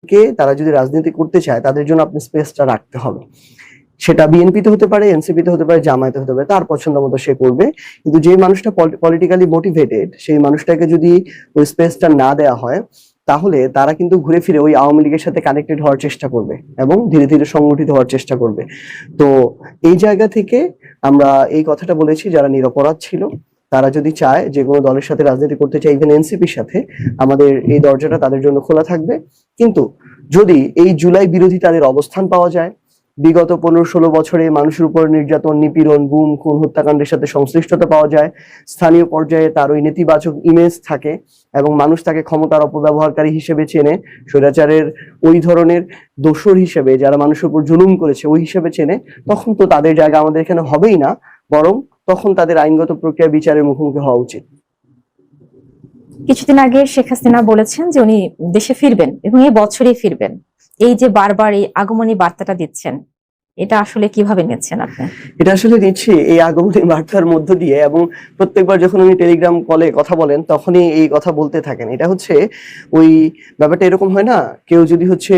কে তারা যদি রাজনীতি করতে চায় তাদের জন্য আপনি স্পেসটা রাখতে হবে। সেটা বিএনপিতে হতে পারে, এনসিপিতে হতে পারে, জামায়াতে হতে পারে, তার পছন্দ মতো সে করবে। কিন্তু যে মানুষটা পলিটিক্যালি মোটিভেটেড সেই মানুষটাকে যদি ওই স্পেসটা না দেওয়া হয় তাহলে তারা কিন্তু ঘুরে ফিরে ওই আওয়ামী লীগের সাথে কানেক্টেড হওয়ার চেষ্টা করবে এবং ধীরে ধীরে সংগঠিত হওয়ার চেষ্টা করবে। তো এই জায়গা থেকে আমরা এই কথাটা বলেছি, যারা নিরপরাধ ছিল তারা যদি চায় যে কোনো দলের সাথে রাজনীতি করতে চায়, ইভেন এনসিপির সাথে, আমাদের এই দরজাটা তাদের জন্য খোলা থাকবে। কিন্তু যদি এই জুলাই বিরোধী তাদের অবস্থান পাওয়া যায়, বিগত 15-16 বছরে মানুষের উপর নির্যাতন, নিপীড়ন, গুম, খুন, হত্যাকাণ্ডের সাথে সংশ্লিষ্টতা পাওয়া যায়, স্থানীয় পর্যায়ে তার ওই নেতিবাচক ইমেজ থাকে এবং মানুষ তাকে ক্ষমতার অপব্যবহারকারী হিসেবে চেনে, স্বৈরাচারের ওই ধরনের দোসর হিসেবে যারা মানুষের উপর জুলুম করেছে ওই হিসেবে চেনে, তখন তো তাদের জায়গা আমাদের এখানে হবেই না, বরং তখন তাদের আইনগত প্রক্রিয়া বিচারের মুখোমুখি হওয়া উচিত। কিছুদিন আগে শেখ হাসিনা বলেছেন যে উনি দেশে ফিরবেন এবং এই বছরই ফিরবেন। এই যে বারবার এই আগমনী বার্তাটা দিচ্ছেন, এটা আসলে কিভাবে নিচ্ছেন আপনি? এটা আসলে নিচ্ছি এই আগমনী বার্তার মধ্য দিয়ে, এবং প্রত্যেকবার যখন উনি টেলিগ্রাম কলে কথা বলেন তখনই এই কথা বলতে থাকেন। এটা হচ্ছে ওই ব্যাপারটা এরকম হয় না, কেউ যদি হচ্ছে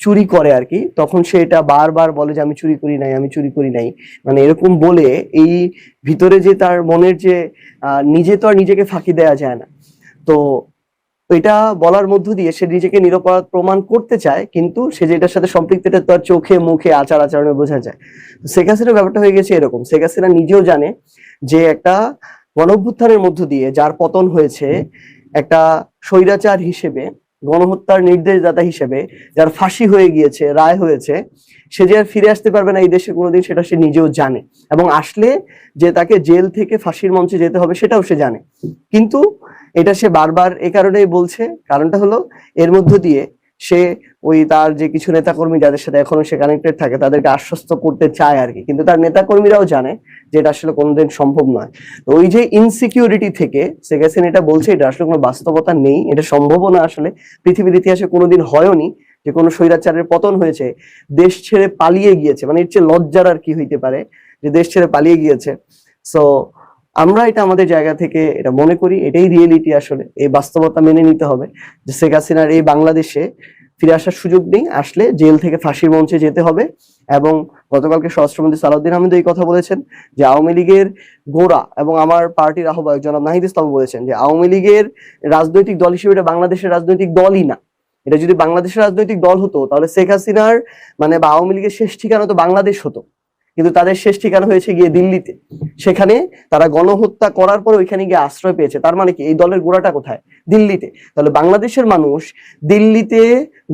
চুরি করে আর কি, তখন সে এটা বারবার বলে যে আমি চুরি করি নাই, আমি চুরি করি নাই, মানে এরকম বলে এই ভিতরে যে তার মনের যে নিজে তো আর নিজেকে ফাঁকি দেওয়া যায় না, তো এটা বলার মধ্য দিয়ে সে নিজেকে নিরপরাধ প্রমাণ করতে চায়, কিন্তু সে যেটার সাথে সম্পৃক্ত এটা তার চোখে মুখে আচার আচরণে বোঝা যায়। শেখ হাসিনার ব্যাপারটা হয়ে গেছে এরকম। শেখ হাসিনা নিজেও জানে যে একটা গণঅভ্যুত্থানের মধ্য দিয়ে যার পতন হয়েছে, একটা স্বৈরাচার হিসেবে, গণহত্যার নির্দেশদাতা হিসেবে যার ফাঁসি হয়ে গিয়েছে, রায় হয়েছে, সে যে আর ফিরে আসতে পারবে না এই দেশে কোনোদিন, সেটা সে নিজেও জানে, এবং আসলে যে তাকে জেল থেকে ফাঁসির মঞ্চে যেতে হবে সেটাও সে জানে। কিন্তু এটা সে বারবার এ কারণেই বলছে, কারণটা হলো এর মধ্য দিয়ে সে ওই তার যে কিছু নেতাকর্মী যাদের সাথে এখনো সে কানেক্টেড থাকে তাদেরকে আশ্বস্ত করতে চায় আর কি, কিন্তু তার নেতাকর্মীরাও জানে যে এটা আসলে কোনোদিন সম্ভব নয়। তো ওই যে ইনসিকিউরিটি থেকে শেখ হাসিনা এটা বলছে, এটা আসলে কোনো বাস্তবতা নেই, এটা সম্ভবও না আসলে, পৃথিবীর ইতিহাসে কোনোদিন হয়নি যে কোনো স্বৈরাচারের পতন হয়েছে দেশ ছেড়ে পালিয়ে গিয়েছে, মানে এর চেয়ে লজ্জার আর কি হইতে পারে যে দেশ ছেড়ে পালিয়ে গিয়েছে। সো আমরা এটা আমাদের জায়গা থেকে এটা মনে করি, এটাই রিয়েলিটি, আসলে এই বাস্তবতা মেনে নিতে হবে যে শেখ হাসিনার এই বাংলাদেশে ফিরে আসার সুযোগ নেই, আসলে জেল থেকে ফাঁসির মঞ্চে যেতে হবে। এবং গতকালকে স্বরাষ্ট্রমন্ত্রী সালাউদ্দিন আহমেদ এই কথা বলেছেন যে আওয়ামী লীগের গোড়া, এবং আমার পার্টির আহ্বায়ক জনাব নাহিদ ইসলাম বলেছেন যে আওয়ামী লীগের রাজনৈতিক দল হিসেবে এটা বাংলাদেশের রাজনৈতিক দলই না। এটা যদি বাংলাদেশের রাজনৈতিক দল হতো তাহলে শেখ হাসিনার মানে বা আওয়ামী লীগের শেষ ঠিকানা তো বাংলাদেশ হতো, কিন্তু তাদের শেষ ঠিকানা হয়েছে গিয়ে দিল্লিতে। সেখানে তারা গণহত্যা করার পর ওইখানে গিয়ে আশ্রয় পেয়েছে, তার মানে কি এই দলের গোড়াটা কোথায়? দিল্লিতে। তাহলে বাংলাদেশের মানুষ দিল্লিতে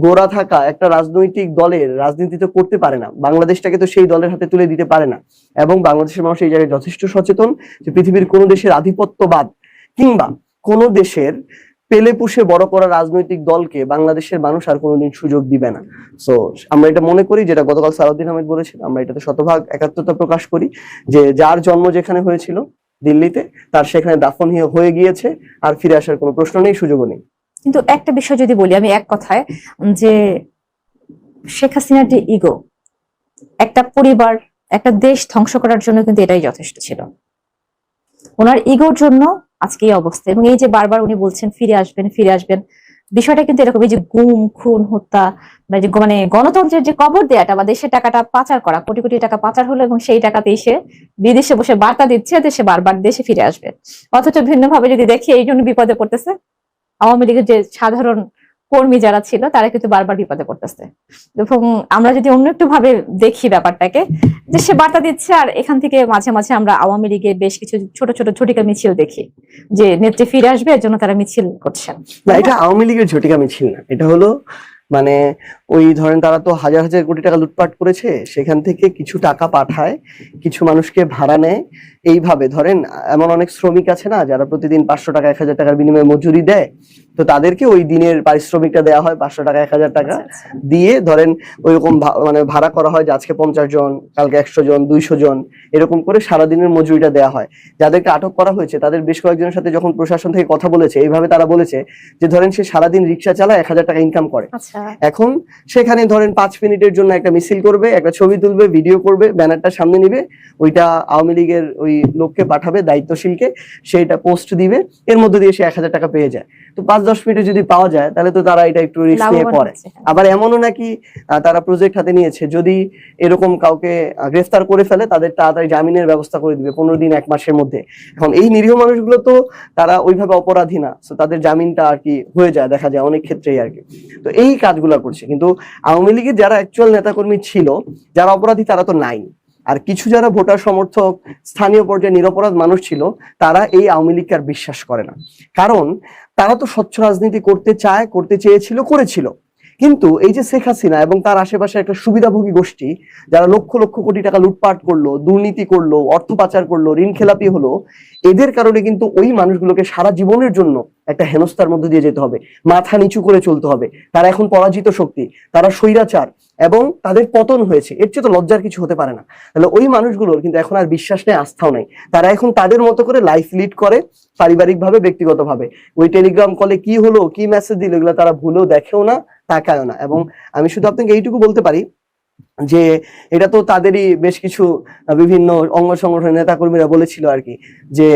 গোড়া থাকা একটা রাজনৈতিক দলের রাজনীতি তো করতে পারে না, বাংলাদেশটাকে তো সেই দলের হাতে তুলে দিতে পারে না। এবং বাংলাদেশের মানুষ এই জায়গায় যথেষ্ট সচেতন যে পৃথিবীর কোনো দেশের আধিপত্যবাদ কিংবা কোনো দেশের পেলে পুষে বড় করা রাজনৈতিক দলকে বাংলাদেশের মানুষ আর কোনোদিন সুযোগ দিবে না। সো আমরা এটা মনে করি, যেটা গতকাল সালাউদ্দিন আহমেদ বলেছেন, আমরা এটাতে শতভাগ একাত্মতা প্রকাশ করি যে যার জন্ম যেখানে হয়েছিল দিল্লিতে, তার সেখানে দাফন হয়ে গিয়েছে, আর ফিরে আসার কোনো প্রশ্ন নেই, সুযোগও নেই। কিন্তু একটা বিষয় যদি বলি আমি এক কথায়, যে শেখ হাসিনার যে ইগো, একটা পরিবার একটা দেশ ধ্বংস করার জন্য কিন্তু এটাই যথেষ্ট ছিল। ওনার ইগোর জন্য আজকে এই অবস্থা, এবং এই যে বারবার উনি বলছেন ফিরে আসবেন ফিরে আসবেন, বিষয়টা কিন্তু এরকম, এই যে গুম খুন হত্যা মানে গণতন্ত্রের যে কবর দেয়াটা বা দেশের টাকাটা পাচার করা, কোটি কোটি টাকা পাচার হলো এবং সেই টাকাতেই সে বিদেশে বসে বার্তা দিচ্ছে যে সে বারবার দেশে ফিরে আসবে। অথচ ভিন্নভাবে যদি দেখি এই জন্য বিপদে পড়তেছে আওয়ামী লীগের যে সাধারণ কর্মী যারা ছিল তারা কিন্তু বারবার বিপদে পড়তেছে। এবং আমরা যদি অন্য একটু ভাবে দেখি ব্যাপারটাকে, যে সে বার্তা দিচ্ছে আর এখান থেকে মাঝে মাঝে আমরা আওয়ামী লীগের বেশ কিছু ছোট ছোট ঝটিকা মিছিল দেখি যে নেত্রী ফিরে আসবে এর জন্য তারা মিছিল করছেন। না, এটা আওয়ামী লীগের ঝটিকা মিছিল না, এটা হলো মানে ওই ধরেন তারা তো হাজার হাজার কোটি টাকা লুটপাট করেছে, সেখান থেকে কিছু টাকা পাঠায়, কিছু মানুষকে ভাড়া নেয়। এইভাবে ধরেন এমন অনেক শ্রমিক আছে না যারা প্রতিদিন 500 টাকা 1000 টাকার বিনিময়ে মজুরি দেয়, তো তাদেরকে ওই দিনের পারিশ্রমিকটা দেওয়া হয় 500 টাকা 1000 টাকা দিয়ে, ধরেন ওইরকম মানে ভাড়া করা হয় যে আজকে 50 জন, কালকে 100 জন, 200 জন, এরকম করে সারাদিনের মজুরিটা দেওয়া হয়। যাদেরকে আটক করা হয়েছে তাদের বেশ কয়েকজনের সাথে যখন প্রশাসন থেকে কথা বলেছে, এইভাবে তারা বলেছে যে ধরেন সে সারাদিন রিক্সা চালায় 1000 টাকা ইনকাম করে, এখন সেখানে ধরেন 5 মিনিটের জন্য একটা মিছিল করবে, একটা ছবি তুলবে, ভিডিও করবে, ব্যানারটা সামনে নিবে, ওইটা আওয়ামী লীগের ওই লোককে পাঠাবে দায়িত্বশীলকে, সেইটা পোস্ট দিবে, এর মধ্যে দিয়ে সে 1000 টাকা পেয়ে যায়। তো 5 5-10 মিনিটে যদি পাওয়া যায় তাহলে তো তারা এটা একটু রিস্ক নিয়ে লাভবান করে। হচ্ছে, হ্যাঁ। আবার এমনও নাকি তারা প্রজেক্ট হাতে নিয়েছে, যদি এরকম কাউকে গ্রেফতার করে ফেলে তাদের তাড়াতাড়ি জামিনের ব্যবস্থা করে দিবে 15 দিন 1 মাসের মধ্যে। এখন এই নিরীহ মানুষগুলো তো তারা ওইভাবে অপরাধী না, তো তাদের জামিনটা আর কি হয়ে যায়, দেখা যায় অনেক ক্ষেত্রেই আর কি। তো এই কাজগুলো করছে, কিন্তু আওয়ামী লীগের যারা অ্যাকচুয়াল নেতাকর্মী ছিল, যারা অপরাধী তারা তো নাই। আর কিছু যারা ভোটার সমর্থক, স্থানীয় পর্যায়ে নিরপরাধ মানুষ ছিল, তারা এই আওয়ামী লীগকে আর বিশ্বাস করে না। কারণ তারা তো স্বচ্ছ রাজনীতি করতে চায়, করতে চেয়েছিল, করেছিল। কিন্তু এই যে শেখ হাসিনা এবং তার আশেপাশে একটা সুবিধাভোগী গোষ্ঠী, যারা লক্ষ লক্ষ কোটি টাকা লুটপাট করলো, দুর্নীতি করলো, অর্থ পাচার করলো, ঋণ খেলাপি হলো, এদের কারণে কিন্তু ওই মানুষগুলোকে সারা জীবনের জন্য একটা হেনস্থার মধ্যে দিয়ে যেতে হবে, মাথা নিচু করে চলতে হবে। তারা এখন পরাজিত শক্তি, তারা স্বৈরাচার, এবং তাদের পতন হয়েছে, এর চেয়ে তো লজ্জার কিছু হতে পারে না। তাহলে ওই মানুষগুলোর কিন্তু এখন আর বিশ্বাস নেই, আস্থাও নেই। তারা এখন তাদের মতো করে লাইফ লিড করে, পারিবারিকভাবে, ব্যক্তিগতভাবে। ওই টেলিগ্রাম কলে কি হলো, কি মেসেজ দিল, এগুলো তারা ভুলেও দেখেও না, তাকায়ও না। এবং আমি শুধু আপনাকে এইটুকু বলতে পারি যে এটা তো তাদেরই বেশ কিছু বিভিন্ন অঙ্গ সংগঠনের নেতাকর্মীরা বলেছিল আর কি, যে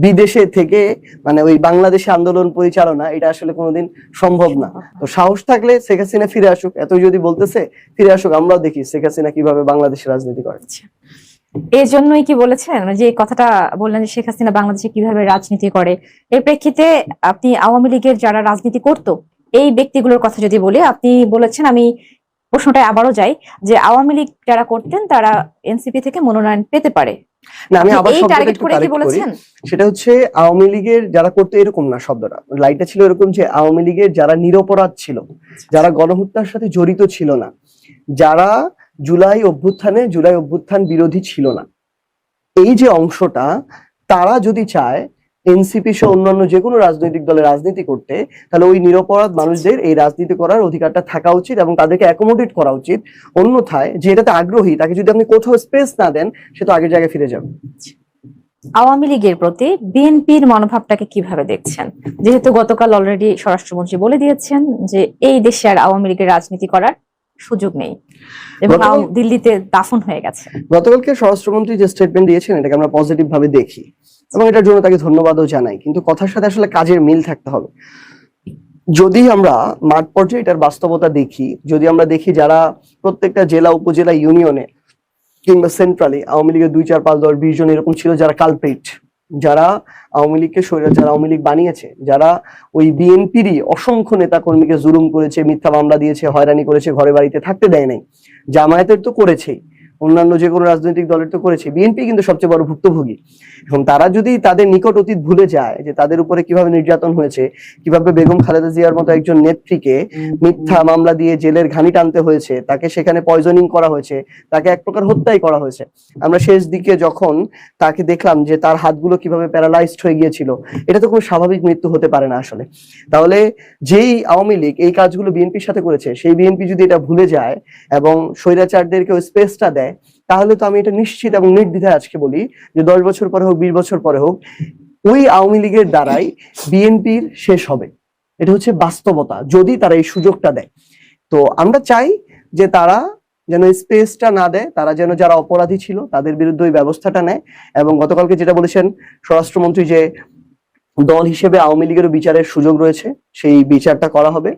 বিদেশে থেকে মানে ওই বাংলাদেশে আন্দোলন পরিচালনা এটা আসলে কোনোদিন সম্ভব না। তো সাহস থাকলে শেখ হাসিনা ফিরে আসুক, এতই যদি বলতেছে ফিরে আসুক, আমরাও দেখি শেখ হাসিনা কিভাবে বাংলাদেশের রাজনীতি করে। এই জন্যই কি বলেছেন যে কথাটা বললেন যে শেখ হাসিনা বাংলাদেশে কিভাবে রাজনীতি করে, এর প্রেক্ষিতে আপনি আওয়ামী লীগের যারা রাজনীতি করতো এই ব্যক্তিগুলোর কথা যদি বলি, আপনি বলেছেন, আমি প্রশ্নটা আবারও যাই, যে আওয়ামী লীগ যারা করতেন তারা এনসিপি থেকে মনোনয়ন পেতে পারে। না, আমি আবার এই শব্দটা টার্গেট একটু করে কি কারেক্ট করি। বলেছেন? সেটা হচ্ছে আওয়ামী লীগের যারা করতে, এরকম না, শব্দটা লাইটটা ছিল এরকম যে আওয়ামী লীগের যারা নিরপরাধ ছিল, যারা গণহত্যার সাথে জড়িত ছিল না, যারা জুলাই অভ্যুত্থান বিরোধী ছিল না, এই যে অংশটা, তারা যদি চায় এনসিপি সহ অন্যান্য যে কোনো রাজনৈতিক দলে রাজনীতি করতে, তাহলে ওই নিরপরাধ মানুষদের এই রাজনীতি করার অধিকারটা থাকা উচিত এবং তাদেরকে অ্যাকোমোডেট করা উচিত। অন্যথায় যে এটাতে আগ্রহী, তাকে যদি আপনি কোথাও স্পেস না দেন, সে তো আগের জায়গায় ফিরে যাবে। আওয়ামী লীগের প্রতি বিএনপির মনোভাবটাকে কিভাবে দেখছেন? যেহেতু গতকাল অলরেডি স্বরাষ্ট্রমন্ত্রী বলে দিয়েছেন যে এই দেশে আর আওয়ামী লীগের রাজনীতি করার সুযোগ নেই এবং দিল্লিতে দাফন হয়ে গেছে। গতকালকে স্বরাষ্ট্রমন্ত্রী যে স্টেটমেন্ট দিয়েছেন, এটাকে আমরা পজিটিভ ভাবে দেখি এবং এটার জন্য তাকে ধন্যবাদও জানাই, কিন্তু কথার সাথে আসলে কাজের মিল থাকতে হবে। যদি আমরা মাঠ পর্যায়ে এটার বাস্তবতা দেখি, যদি আমরা দেখি যারা প্রত্যেকটা জেলা, উপজেলা, ইউনিয়নে কিংবা সেন্ট্রালি আওয়ামী লীগের 2, 4, 5, 10, 20 জন এরকম ছিল যারা কালপ্রিট, যারা আওয়ামী লীগকে যারা আওয়ামী লীগ বানিয়েছে, যারা ওই বিএনপিরই অসংখ্য নেতা কর্মীকে জুলুম করেছে, মিথ্যা মামলা দিয়েছে, হয়রানি করেছে, ঘরে বাড়িতে থাকতে দেয় নাই। জামায়াতের তো করেছেই, অন্যান্য যে কোনো রাজনৈতিক দলের তো করেছে, বিএনপি কিন্তু সবচেয়ে বড় ভুক্তভোগী। এখন তারা যদি তাদের নিকট অতীত ভুলে যায় যে তাদের উপরে কিভাবে নির্যাতন হয়েছে, কিভাবে বেগম খালেদা জিয়ার মতো একজন নেত্রীকে মিথ্যা মামলা দিয়ে জেলের ঘানি টানতে হয়েছে, তাকে সেখানে পয়জনিং করা হয়েছে, তাকে এক প্রকার হত্যাই করা হয়েছে। আমরা শেষ দিকে যখন তাকে দেখলাম যে তার হাতগুলো কিভাবে প্যারালাইজড হয়ে গিয়েছিল, এটা তো কোনো স্বাভাবিক মৃত্যু হতে পারে না আসলে। তাহলে যেই আওয়ামী লীগ এই কাজগুলো বিএনপির সাথে করেছে, সেই বিএনপি যদি এটা ভুলে যায় এবং স্বৈরাচারদেরকে ওই স্পেসটা দেয়, তাহলে তো আমি এটা নিশ্চিত এবং নির্দ্বিধায় আজকে বলি যে 10 বছর পরে হোক, 20 বছর পরে হোক, ওই আওয়ামী লীগের দ্বারাই বিএনপির শেষ হবে। এটা হচ্ছে বাস্তবতা, যদি তারা এই সুযোগটা দেয়। তো আমরা চাই যে তারা যেন স্পেসটা না দেয়, তারা যেন যারা অপরাধী ছিল তাদের বিরুদ্ধে ওই ব্যবস্থাটা নেয়। এবং গতকালকে যেটা বলেছেন স্বরাষ্ট্রমন্ত্রী, যে দল হিসেবে আওয়ামী লীগেরও বিচারের সুযোগ রয়েছে, সেই বিচারটা করা হবে।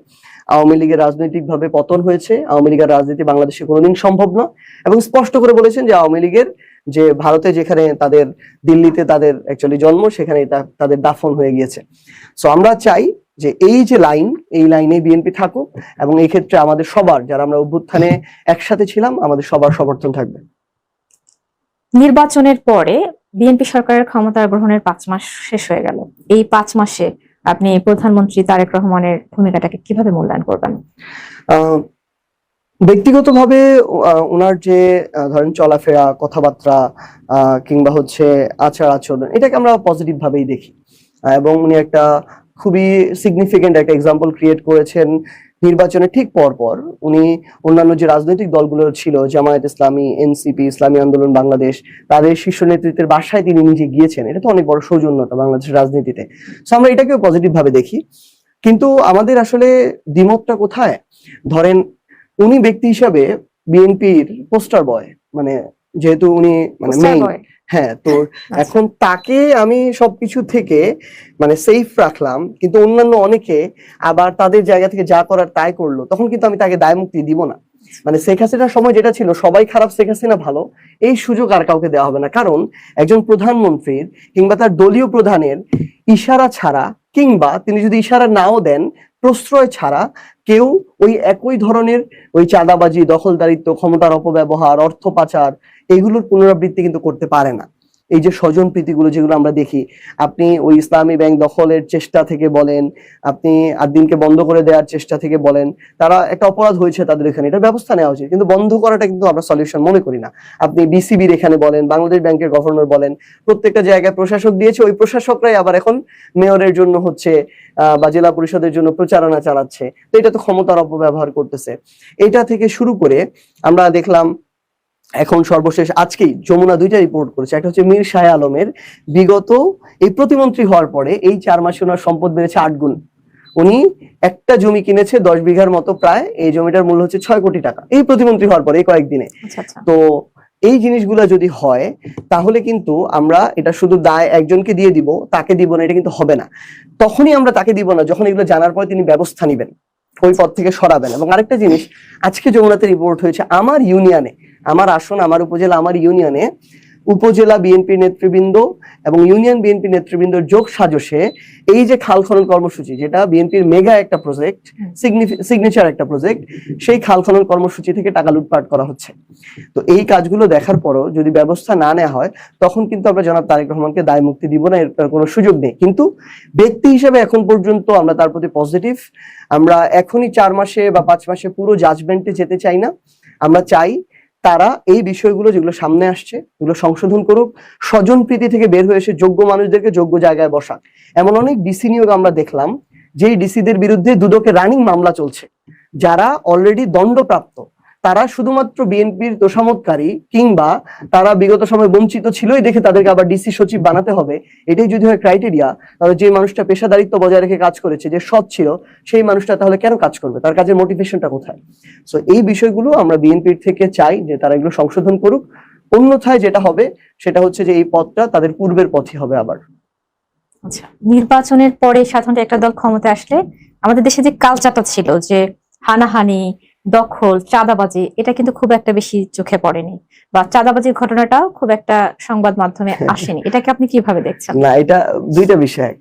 আওয়ামী লীগের রাজনৈতিকভাবে পতন হয়েছে, আওয়ামী লীগের রাজনীতি বাংলাদেশে কোনোদিন সম্ভব না, এবং স্পষ্ট করে বলেছেন যে আওয়ামী লীগের যে ভারতে, যেখানে তাদের দিল্লিতে তাদের অ্যাকচুয়ালি জন্ম, সেখানে তাদের দাফন হয়ে গিয়েছে। সো আমরা চাই যে এই যে লাইন, এই লাইনে বিএনপি থাকুক, এবং এই ক্ষেত্রে আমাদের সবার, যারা আমরা অভ্যুত্থানে একসাথে ছিলাম, আমাদের সবার সমর্থন থাকবে। নির্বাচনের পরে বিএনপি সরকারের ক্ষমতা গ্রহণের 5 মাস শেষ হয়ে গেল। এই 5 মাসে আপনি প্রধানমন্ত্রী তারেক রহমানের ভূমিকাটাকে কিভাবে মূল্যায়ন করবেন? ব্যক্তিগতভাবে ওনার যে ধরেন চলাফেরা, কথাবার্তা, কিংবা হচ্ছে আচার আচরণ, এটাকে আমরা পজিটিভ ভাবেই দেখি। এবং উনি একটা খুবই সিগনিফিকেন্ট একটা এক্সাম্পল ক্রিয়েট করেছেন নির্বাচনের ঠিক পর পর। উনি অন্যান্য যে রাজনৈতিক দলগুলো ছিল, জামায়াত ইসলামী, এনসিপি, ইসলামী আন্দোলন বাংলাদেশ, তাদের শীর্ষ নেতৃত্বের বাসায় তিনি নিজে গিয়েছেন। এটা তো অনেক বড় সৌজন্যতা বাংলাদেশের রাজনীতিতে। সো আমরা এটাকেও পজিটিভ ভাবে দেখি। কিন্তু আমাদের আসলে দ্বিমতটা কোথায়? ধরেন উনি ব্যক্তি হিসাবে বিএনপির পোস্টার বয়, মানে যেহেতু উনি মানে মেইন হ্যাঁ, তো এখন তাকে আমি সবকিছু থেকে মানে সেফ রাখলাম, কিন্তু অন্যান্য অনেকে আবার তাদের জায়গা থেকে যা করার তাই করলো, তখন কিন্তু আমি তাকে দায় মুক্তি দিব না। মানে শেখ হাসিনার সময় যেটা ছিল সবাই খারাপ শেখ হাসিনা ভালো, এই সুযোগ আর কাউকে দেওয়া হবে না। কারণ একজন প্রধানমন্ত্রীর কিংবা তার দলীয় প্রধানের ইশারা ছাড়া, কিংবা তিনি যদি ইশারা নাও দেন, প্রশ্রয় ছাড়া কেউ ওই একই ধরনের ওই চাঁদাবাজি, দখলদারিত্ব, ক্ষমতার অপব্যবহার, অর্থ পাচার, এগুলোর পুনরাবৃত্তি কিন্তু করতে পারে না। এই যে স্বজন প্রীতিগুলো যেগুলো আমরা দেখি, আপনি ওই ইসলামী ব্যাংক দখলের চেষ্টা থেকে বলেন, আপনি আদ্দিনকে বন্ধ করে দেওয়ার চেষ্টা থেকে বলেন, তারা একটা অপরাধ হয়েছে তাদের এখানে, এটা ব্যবস্থা নেওয়া উচিত, কিন্তু বন্ধ করাটা কিন্তু আমরা সলিউশন মনে করি না। আপনি বিসিবির এখানে বলেন, বাংলাদেশ ব্যাংকের গভর্নর বলেন, প্রত্যেকটা জায়গায় প্রশাসক দিয়েছে, ওই প্রশাসকরাই আবার এখন মেয়রের জন্য হচ্ছে বা জেলা পরিষদের জন্য প্রচারণা চালাচ্ছে। তো এটা তো ক্ষমতার অপব্যবহার করতেছে। এটা থেকে শুরু করে আমরা দেখলাম এখন সর্বশেষ আজকেই যমুনা দুইটা রিপোর্ট করেছে, একটা হচ্ছে মীর শাহ আলমের বিগত এই প্রতিমন্ত্রী হওয়ার পরে এই 4 মাসে ওনার সম্পদ বেড়েছে 8 গুণ। উনি একটা জমি কিনেছে 10 বিঘার মতো প্রায়, এই জমিটার মূল্য হচ্ছে 6 কোটি টাকা এই প্রতিমন্ত্রী হওয়ার পরে এই কয়েকদিনে। তো এই জিনিসগুলো যদি হয় তাহলে কিন্তু আমরা এটা শুধু দায় একজনকে দিয়ে দিব, তাকে দিব না, এটা কিন্তু হবে না। তখনই আমরা তাকে দিব না যখন এগুলো জানার পরে তিনি ব্যবস্থা নিবেন, ওই পদ থেকে সরাবেন। এবং আরেকটা জিনিস, আজকে যমুনাতে রিপোর্ট হয়েছে আমার ইউনিয়নে, আমার আসন, আমার উপজেলা, আমার ইউনিয়নে উপজেলা বিএনপি নেতৃবৃন্দ এবং ইউনিয়ন বিএনপি নেতৃবৃন্দর যোগ সাজসে এই যে খাল খনন কর্মসূচি, যেটা বিএনপির মেগা একটা প্রজেক্ট, সিগনেচার একটা প্রজেক্ট, সেই খাল খনন কর্মসূচি থেকে টাকা লুটপাট করা হচ্ছে। তো এই কাজগুলো দেখার পরও যদি ব্যবস্থা না নেওয়া হয়, তখন কিন্তু আমরা জনাব তারেক রহমানকে দায় মুক্তি দিব না, এর কোনো সুযোগ নেই। কিন্তু ব্যক্তি হিসেবে এখন পর্যন্ত আমরা তার প্রতি পজিটিভ। আমরা এখনই 4 মাসে বা 5 মাসে পুরো জাজমেন্টে যেতে চাই না। আমরা চাই তারা এই বিষয়গুলো যেগুলো সামনে আসছে এগুলো সংশোধন করুক, স্বজন প্রীতি থেকে বের হয়ে এসে যোগ্য মানুষদেরকে যোগ্য জায়গায় বসাক। এমন অনেক ডিসি নিয়োগ আমরা দেখলাম যেই ডিসিদের বিরুদ্ধে দুদকে রানিং মামলা চলছে, যারা অলরেডি দণ্ডপ্রাপ্ত, তারা শুধুমাত্র বিএনপির তোষামতকারী কিংবা তারা বিগত সময় বঞ্চিত ছিলই দেখে তাদেরকে আবার ডিসি সচিব বানাতে হবে, এটাই যদি হয় ক্রাইটেরিয়া, তাহলে যে মানুষটা পেশাদারিত্ব বজায় রেখে কাজ করেছে, যে সৎ ছিল, সেই মানুষটা তাহলে কেন কাজ করবে, তার কাজের মোটিভেশনটা কোথায়? সো এই বিষয়গুলো আমরা বিএনপির থেকে চাই যে তারা এগুলো সংশোধন করুক। অন্যথায় যেটা হবে সেটা হচ্ছে যে এই পথটা তাদের পূর্বের পথই হবে আবার। আচ্ছা, নির্বাচনের পরে সাধারণত একটা দল ক্ষমতায় আসলে আমাদের দেশে যে কালচারটা ছিল যে হানাহানি, দখল, চাঁদাবাজি, এটা কিন্তু খুব একটা বেশি চোখে পড়েনি, বা চাঁদাবাজির ঘটনাটাও খুব একটা সংবাদ মাধ্যমে আসেনি। এটাকে আপনি কিভাবে দেখছেন? না, এটা দুইটা বিষয়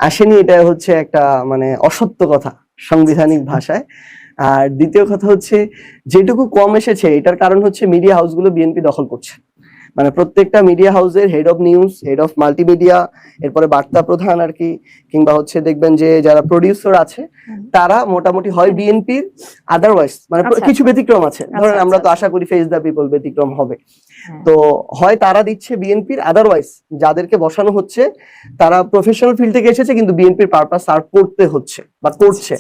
আসেনি, এটা হচ্ছে একটা মানে অসত্য কথা সাংবিধানিক ভাষায়। আর দ্বিতীয় কথা হচ্ছে যেটুকু কম এসেছে এটার কারণ হচ্ছে মিডিয়া হাউসগুলো বিএনপি দখল করছে। মানে প্রত্যেকটা মিডিয়া হাউসের head of news, head of multimedia, এরপরে বার্তা প্রধান আর কি, কিংবা হচ্ছে দেখবেন যে যারা প্রডিউসার আছে তারা মোটামুটি হয় বিএনপির, আদারওয়াইজ মানে কিছু ব্যতিক্রম আছে, ধরেন আমরা তো আশা করি ফেস দ্য পিপল ব্যতিক্রম হবে, তো হয় তারা দিচ্ছে বিএনপির, আদারওয়াইজ যাদেরকে বসানো হচ্ছে তারা প্রফেশনাল ফিল্ড থেকে এসেছে কিন্তু বিএনপির পারপাস সার্ভ করতে হচ্ছে বা করছে।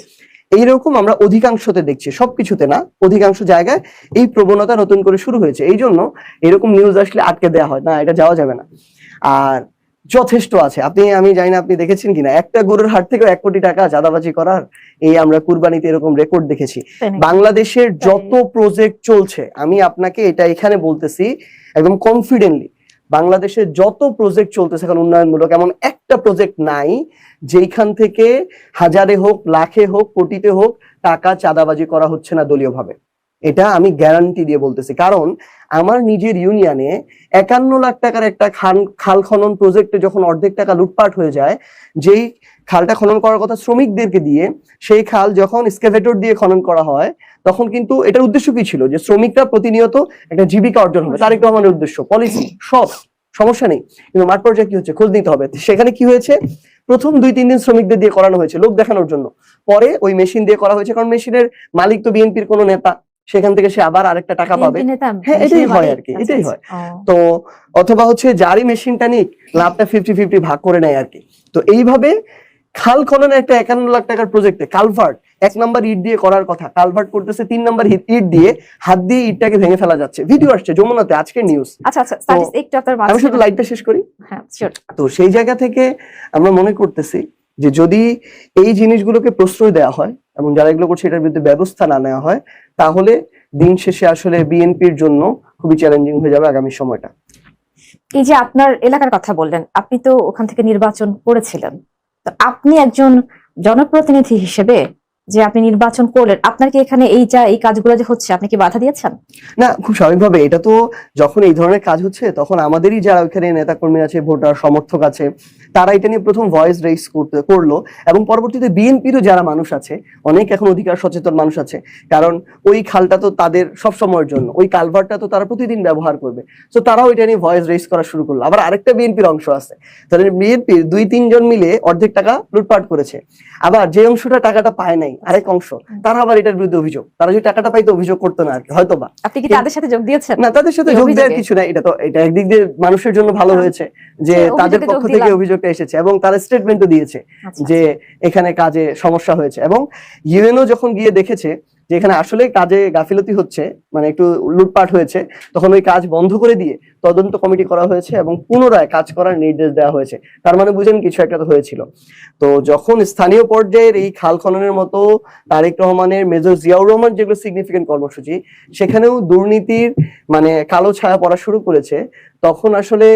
এইরকম আমরা অধিকাংশতে দেখছি, সবকিছুতে না, অধিকাংশ জায়গায় এই প্রবণতা নতুন করে শুরু হয়েছে। এই জন্য এরকম নিউজ আসলে আটকে দেওয়া হয় না, এটা যাওয়া যাবে না। আর যথেষ্ট আছে, আমি জানি না আপনি দেখেছেন কিনা, একটা গরুর হাট থেকে 1 কোটি টাকা চাঁদাবাজি করার, এই আমরা কুরবানিতে এরকম রেকর্ড দেখেছি। বাংলাদেশের যত প্রজেক্ট চলছে, আমি আপনাকে এটা এখানে বলতেছি একদম কনফিডেন্টলি, বাংলাদেশের যত প্রজেক্ট চলতেছে এখন উন্নয়নমূলক, এমন একটা প্রজেক্ট নাই যেখান থেকে হাজারে হোক, লাখে হোক, কোটিতে হোক টাকা চাঁদাবাজি করা হচ্ছে না দলীয়ভাবে। এটা আমি গ্যারান্টি দিয়ে বলতেছি, কারণ আমার নিজের ইউনিয়নে 51 লাখ টাকার একটা খাল খনন প্রজেক্টে যখন অর্ধেক টাকা লুটপাট হয়ে যায়, যেই খালটা খনন করার কথা শ্রমিকদেরকে দিয়ে, সেই খাল যখন এক্সকাভেটর দিয়ে খনন করা হয়, তখন কিন্তু এটার উদ্দেশ্য কি ছিল, যে শ্রমিকরা প্রতিনিয়ত একটা জীবিকা অর্জন হবে, তারেক রহমানের উদ্দেশ্য, পলিসি সব সমস্যা নেই, কিন্তু মাঠ পর্যায়ে কি হচ্ছে খোঁজ নিতে হবে। সেখানে কি হয়েছে, প্রথম 2-3 দিন শ্রমিকদের দিয়ে করানো হয়েছে লোক দেখানোর জন্য, পরে ওই মেশিন দিয়ে করা হয়েছে, কারণ মেশিনের মালিক তো বিএনপির কোনো নেতা, সেখান থেকে সে আবার আরেকটা টাকা পাবে। হ্যাঁ, এটাই হয় আর কি, এটাই হয়। তো অথবা হচ্ছে যারই মেশিনটা নিক, লাভটা 50-50 ভাগ করে নেয় আর কি। তো এইভাবে খাল খননের একটা 51 লাখ টাকার প্রজেক্টে কালভার্ট 1 নাম্বার ইট দিয়ে করার কথা, কালভার্ট করতেছে 3 নাম্বার ইট দিয়ে, হাত দিয়ে ইটটাকে ভেঙে ফেলা যাচ্ছে। ভিডিও আসছে যমুনাতে, আজকে নিউজ। আচ্ছা, আমি শুধু লাইভটা শেষ করি। তো সেই জায়গা থেকে আমরা মনে করতেছি যে যদি এই জিনিসগুলোকে প্রশ্রয় দেওয়া হয় এবং যারা এগুলো করছে এটার বিরুদ্ধে ব্যবস্থা না নেওয়া হয়, তাহলে দিন শেষে আসলে বিএনপির জন্য খুবই চ্যালেঞ্জিং হয়ে যাবে আগামী সময়টা। এই যে আপনার এলাকার কথা বললেন, আপনি তো ওখান থেকে নির্বাচন করেছিলেন, তো আপনি একজন জনপ্রতিনিধি হিসেবে যে আপনি নির্বাচন করলেন, আপনার কি এখানে এই কাজগুলো যে হচ্ছে আপনি কি বাধা দিয়েছেন? না, খুব স্বাভাবিকভাবে এটা তো যখন এই ধরনের কাজ হচ্ছে তখন আমাদেরই যারা ওইখানে নেতাকর্মী আছে, ভোটার সমর্থক আছে, তারা এটা নিয়ে প্রথম ভয়েস রেইজ করলো, এবং পরবর্তীতে বিএনপিরও যারা মানুষ আছে, অনেক এখন অধিকার সচেতন মানুষ আছে, কারণ ওই খালটা তো তাদের সব সময়ের জন্য, ওই কালভারটা তো তারা প্রতিদিন ব্যবহার করবে, তো তারাও এটা নিয়ে ভয়েস রেইজ করা শুরু করলো। আবার আরেকটা বিএনপির অংশ আছে, তাহলে বিএনপির 2-3 জন মিলে অর্ধেক টাকা লুটপাট করেছে। আবার যে অংশটা টাকাটা পায় নাই, আরেক অংশ, তারা আবার এটার বিরুদ্ধে অভিযোগ, তারা যদি টাকাটা পাইতো অভিযোগ করতো না আর কি, হয়তো বা। আপনি কি তাদের সাথে যোগ দিয়েছেন? না, তাদের সাথে এই যোগ দেওয়ার অভিযোগে? কিছু নাই, এটা একদিক দিয়ে মানুষের জন্য ভালো হয়েছে যে যে তাদের অভিযোগে পক্ষ যোগ থেকে দিলাম। অভিযোগটা এসেছে এবং তারা স্টেটমেন্টও দিয়েছে আচ্ছা, যে এখানে কাজে সমস্যা হয়েছে, এবং ইউএনও যখন গিয়ে দেখেছে যে এখানে আসলে কাজে গাফিলতি হচ্ছে, মানে একটু লুটপাট হয়েছে, তখন ওই কাজ বন্ধ করে দিয়ে তদন্ত কমিটি করা হয়েছে এবং পুনরায় কাজ করার নির্দেশ দেওয়া হয়েছে। তার মানে বুঝেন কিছু একটা তো হয়েছিল। তো যখন স্থানীয় পর্যায়ের এই খাল খননের মতো তারেক রহমানের, মেজর জিয়াউর রহমান যেগুলো সিগনিফিকেন্ট কর্মসূচি, সেখানেও দুর্নীতির মানে কালো ছায়া পড়া শুরু করেছে, তখন আসলে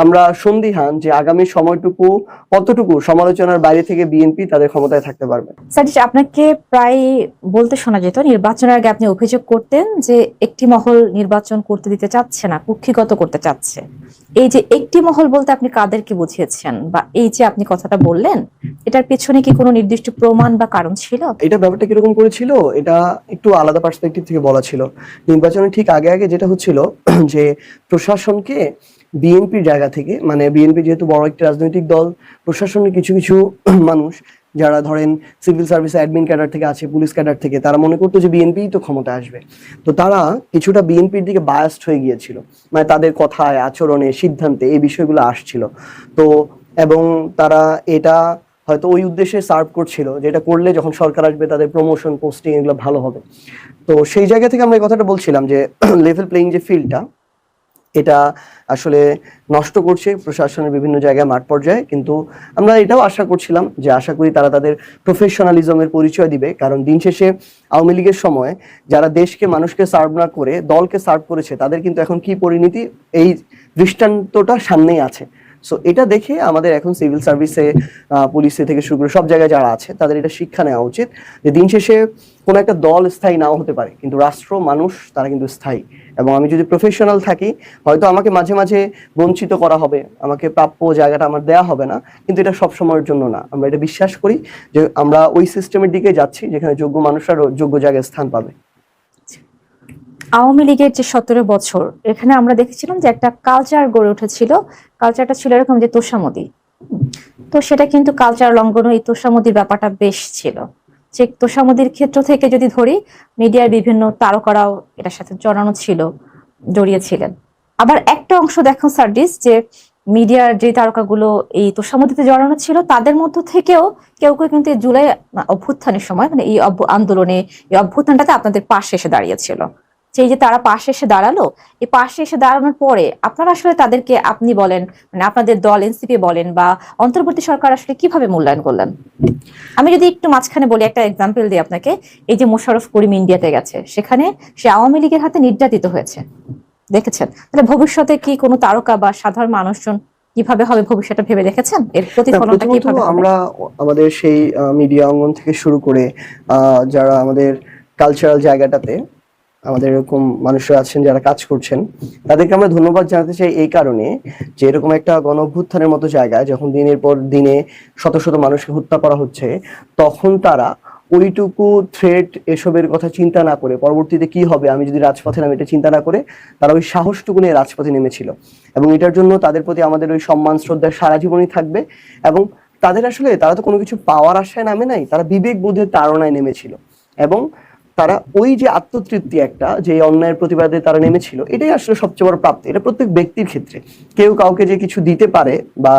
আমরা সন্দিহান যে আগামী সময়টুকু কতটুকু সমালোচনার বাইরে থেকে বিএনপি তাদের ক্ষমতায় থাকতে পারবে। স্যার, আপনাকে প্রায় বলতে শোনা যেত নির্বাচনের আগে আপনি অভিযোগ করতেন যে একটি মহল নির্বাচন করতে দিতে চাচ্ছে না, কুক্ষিগত করতে চাচ্ছে। এই যে একটি মহল বলতে আপনি কাদেরকে বুঝিয়েছেন, বা এই যে আপনি কথাটা বললেন, এটার পেছনে কি কোনো নির্দিষ্ট প্রমাণ বা কারণ ছিল? এটা ব্যাপারটা কিরকম করেছিল, এটা একটু আলাদা পার্সপেক্টিভ থেকে বলা ছিল। নির্বাচনের ঠিক আগে আগে যেটা হচ্ছিল যে প্রশাসনকে বিএনপির জায়গা থেকে, মানে বিএনপি যেহেতু বড় একটা রাজনৈতিক দল, প্রশাসনের কিছু কিছু মানুষ যারা ধরেন সিভিল সার্ভিস অ্যাডমিন ক্যাডার থেকে আছে, পুলিশ ক্যাডার থেকে, তারা মনে করতো যে বিএনপি তো ক্ষমতায় আসবে, তো তারা কিছুটা বিএনপির দিকে বায়াসড হয়ে গিয়েছিল, মানে তাদের কথায়, আচরণে, সিদ্ধান্তে এই বিষয়গুলো আসছিল। তো এবং তারা এটা হয়তো ওই উদ্দেশ্যে সার্ভ করছিল, যেটা করলে যখন সরকার আসবে তাদের প্রমোশন, পোস্টিং এগুলো ভালো হবে। তো সেই জায়গা থেকে আমরা এই কথাটা বলছিলাম যে লেভেল প্লেইং যে ফিল্ডটা, এটা আসলে নষ্ট করছে প্রশাসনের বিভিন্ন জায়গায় মাঠ পর্যায়ে। কিন্তু আমরা এটাও আশা করছিলাম যে আশা করি তারা তাদের প্রফেশনালিজমের পরিচয় দিবে, কারণ দিন শেষে আওয়ামী লীগের সময় যারা দেশকে, মানুষকে সার্ভ না করে দলকে সার্ভ করেছে, তাদের কিন্তু এখন কি পরিণতি, এই দৃষ্টান্তটা সামনেই আছে। সো এটা দেখে আমাদের এখন সিভিল সার্ভিসে, পুলিশে থেকে শুরু করে সব জায়গায় যারা আছে, তাদের এটা শিক্ষা নেওয়া উচিত যে দিন শেষে কোনো একটা দল স্থায়ী নাও হতে পারে, কিন্তু রাষ্ট্র, মানুষ, তারা কিন্তু স্থায়ী। এবং আমি যদি প্রফেশনাল থাকি, হয়তো আমাকে মাঝে মাঝে বঞ্চিত করা হবে, আমাকে প্রাপ্য জায়গাটা আমার দেয়া হবে না, কিন্তু এটা সব সময়ের জন্য না। আমরা এটা বিশ্বাস করি যে আমরা ওই সিস্টেমের দিকে যাচ্ছি যেখানে যোগ্য মানুষরা যোগ্য জায়গায় স্থান পাবে। আওয়ামী লীগের যে 17 বছর, এখানে আমরা দেখেছিলাম যে একটা কালচার গড়ে উঠেছিল। কালচারটা ছিল এরকম যে তোষামোদী, তো সেটা কিন্তু কালচার লঙ্ঘন, এই তোষামোদীর ব্যাপারটা বেশ ছিল। যে তোষামোদীর ক্ষেত্র থেকে যদি ধরি, মিডিয়ার বিভিন্ন তারকারাও এটার সাথে জড়িয়েছিলেন। আবার একটা অংশ দেখুন সার্ডিস, যে মিডিয়ার যে তারকাগুলো এই তোষামোদীতে জড়ানো ছিল, তাদের মধ্য থেকেও কেউ কেউ কিন্তু জুলাই অভ্যুত্থানের সময়, মানে এই আন্দোলনে, এই অভ্যুত্থানটাতে আপনাদের পাশে এসে দাঁড়িয়েছিল। সেই যে তারা পাশে এসে দাঁড়ালো, এই পাশে এসে দাঁড়ানোর পরে আপনারা আসলে তাদেরকে, আপনি বলেন, মানে আপনাদের দল এনসিপি বলেন বা অন্তর্বর্তী সরকার আসলে কিভাবে মূল্যায়ন করলেন? আমি যদি একটু মাঝখানে বলি, একটা এক্সাম্পল দিই আপনাকে। এই যে মোশাররফ করিম ইন্ডিয়াতে গেছে, সেখানে সে আওয়ামী লীগের হাতে নির্যাতিত হয়েছে, দেখেছেন? তাহলে ভবিষ্যতে কি কোনো তারকা বা সাধারণ মানুষজন কিভাবে হবে ভবিষ্যৎটা ভেবে দেখেছেন? এর প্রতিফলনটা কিভাবে হবে? আমরা আমাদের সেই মিডিয়া অঙ্গন থেকে শুরু করে যারা আমাদের কালচারাল জায়গাটাতে আমাদের এরকম মানুষরা আছেন যারা কাজ করছেন, তাদেরকে আমরা ধন্যবাদ জানাতে চাই এই কারণে যে এরকম একটা গণ অভ্যুত্থানের মতো জায়গায় যখন দিনের পর দিনে শত শত মানুষকে হত্যা করা হচ্ছে, তখন তারা ওইটুকু থ্রেট এসবের কথা চিন্তা না করে, পরবর্তীতে কি হবে আমি যদি রাজপথে নামি এটা চিন্তা না করে, তারা ওই সাহসটুকু নিয়ে রাজপথে নেমেছিল। এবং এটার জন্য তাদের প্রতি আমাদের ওই সম্মান, শ্রদ্ধা সারা জীবনই থাকবে। এবং তাদের আসলে, তারা তো কোনো কিছু পাওয়ার আশায় নামে নাই, তারা বিবেক বোধের তাড়নায় নেমেছিল। এবং তারা ওই যে আত্মতৃপ্তি, একটা যে অন্যায়ের প্রতিবাদে তারা নেমেছিল, এটাই আসলে সবচেয়ে বড় প্রাপ্তি। এটা প্রত্যেক ব্যক্তির ক্ষেত্রে, কেউ কাউকে যে কিছু দিতে পারে বা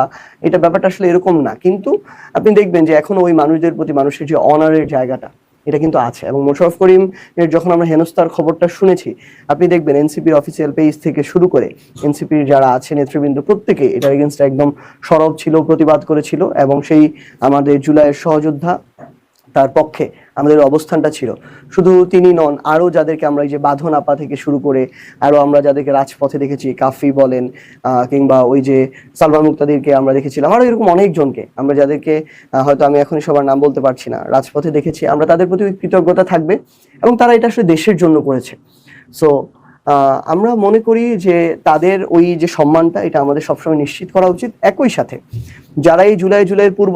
এটা ব্যাপারটা আসলে এরকম না। কিন্তু আপনি দেখবেন যে এখন ওই মানুষদের প্রতি মানুষের যে অনারের জায়গাটা, এটা কিন্তু আছে। এবং মোশাররফ করিম এর যখন আমরা হেনস্থার খবরটা শুনেছি, আপনি দেখবেন এনসিপির অফিসিয়াল পেজ থেকে শুরু করে এনসিপির যারা আছে নেতৃবৃন্দ, প্রত্যেকে এটার এগেইনস্টে একদম সরব ছিল, প্রতিবাদ করেছিল। এবং সেই আমাদের জুলাইয়ের সহযোদ্ধা তার পক্ষে আমাদের অবস্থানটা ছিল। শুধু তিনি নন, আরো যাদেরকে আমরা এই যে বাঁধন আপা থেকে শুরু করে আরো আমরা যাদেরকে রাজপথে দেখেছি, কাফি বলেন কিংবা ওই যে সালমান মুক্তাদিরকে আমরা দেখেছিলাম, আরো এরকম অনেকজনকে আমরা যাদেরকে হয়তো আমি এখনই সবার নাম বলতে পারছি না, রাজপথে দেখেছি। আমরা তাদের প্রতি কৃতজ্ঞতা থাকবে এবং তারা এটা আসলে দেশের জন্য করেছে। সো আমরা মনে করি যে তাদের ওই যে সম্মানটা, এটা আমাদের সবসময় নিশ্চিত করা উচিত। একই সাথে যারা এই জুলাইয়ের পূর্ব